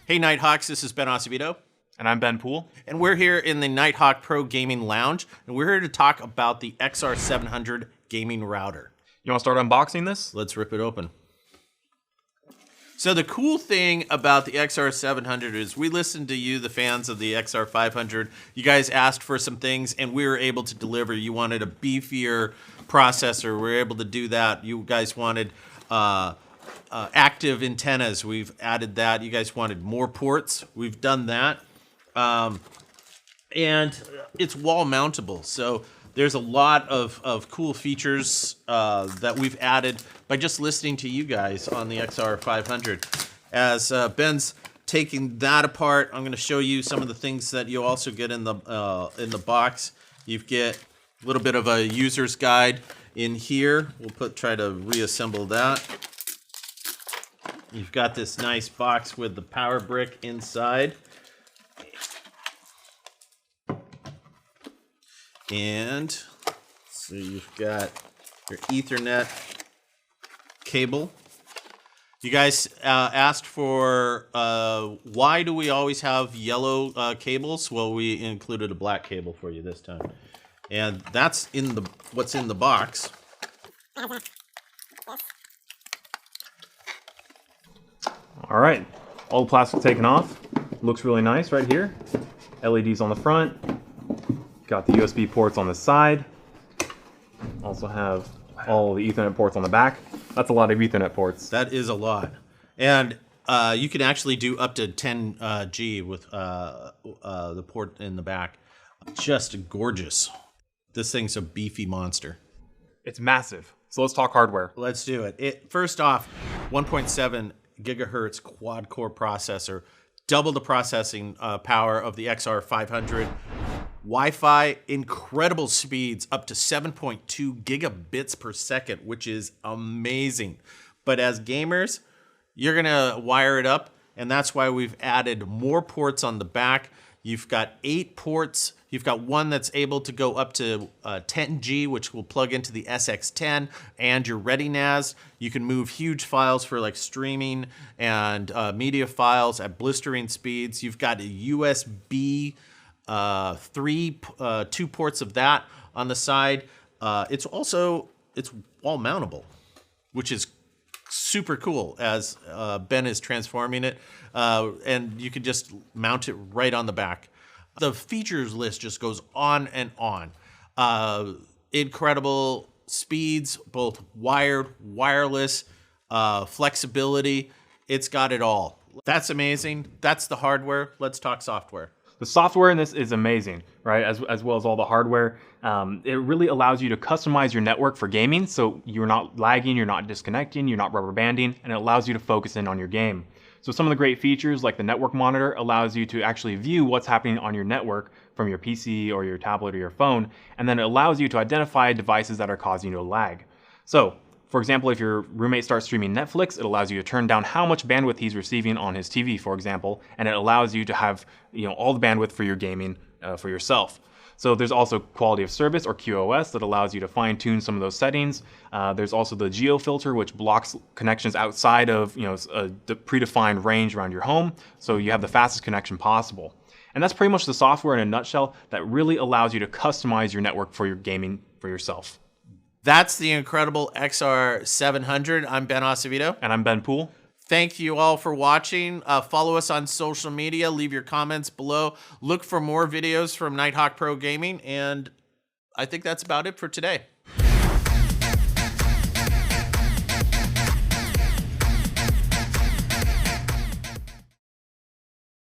Hey Nighthawks, this is Ben Acevedo. And I'm Ben Poole. And we're here in the Nighthawk Pro Gaming Lounge, and we're here to talk about the xr700 gaming router. You want to start unboxing this? Let's rip it open. So the cool thing about the xr700 is we listened to you, the fans of the xr500. You guys asked for some things, and we were able to deliver. You wanted a beefier processor. We were able to do that. You guys wanted active antennas. We've added that. You guys wanted more ports. We've done that. And it's wall mountable. So there's a lot of cool features that we've added by just listening to you guys on the xr500. As Ben's taking that apart, I'm going to show you some of the things that you also get in the box. You get a little bit of a user's guide in here. We'll try to reassemble that. You've got this nice box with the power brick inside. And so you've got your Ethernet cable. You guys asked for why do we always have yellow cables? Well, we included a black cable for you this time. And that's what's in the box. All right, all the plastic taken off. Looks really nice right here. LEDs on the front. Got the USB ports on the side. Also have all the Ethernet ports on the back. That's a lot of Ethernet ports. That is a lot. And you can actually do up to 10G with the port in the back. Just gorgeous. This thing's a beefy monster. It's massive. So let's talk hardware. Let's do it. First off, 1.7 gigahertz quad-core processor. Double the processing power of the xr500. Wi-Fi, incredible speeds, up to 7.2 gigabits per second, which is amazing. But as gamers, you're going to wire it up, and that's why we've added more ports on the back. You've got 8 ports. You've got one that's able to go up to 10G, which will plug into the SX10 and your ReadyNAS. You can move huge files for like streaming and media files at blistering speeds. You've got a USB 2 ports of that on the side. It's wall mountable, which is super cool as Ben is transforming it, and you can just mount it right on the back. The features list just goes on and on. Incredible speeds, both wired, wireless, flexibility. It's got it all. That's amazing. That's the hardware. Let's talk software. The software in this is amazing, right? As well as all the hardware. It really allows you to customize your network for gaming, so you're not lagging, you're not disconnecting, you're not rubber banding, and it allows you to focus in on your game. So some of the great features, like the network monitor, allows you to actually view what's happening on your network from your PC or your tablet or your phone, and then it allows you to identify devices that are causing you to lag. So, for example, if your roommate starts streaming Netflix, it allows you to turn down how much bandwidth he's receiving on his TV, for example, and it allows you to have all the bandwidth for your gaming for yourself. So there's also quality of service, or QoS, that allows you to fine-tune some of those settings. There's also the geo filter, which blocks connections outside of the predefined range around your home, so you have the fastest connection possible. And that's pretty much the software in a nutshell that really allows you to customize your network for your gaming for yourself. That's the incredible xr700. I'm Ben Acevedo. And I'm Ben Poole. Thank you all for watching. Follow us on social media. Leave your comments below. Look for more videos from Nighthawk Pro Gaming. And I think that's about it for today.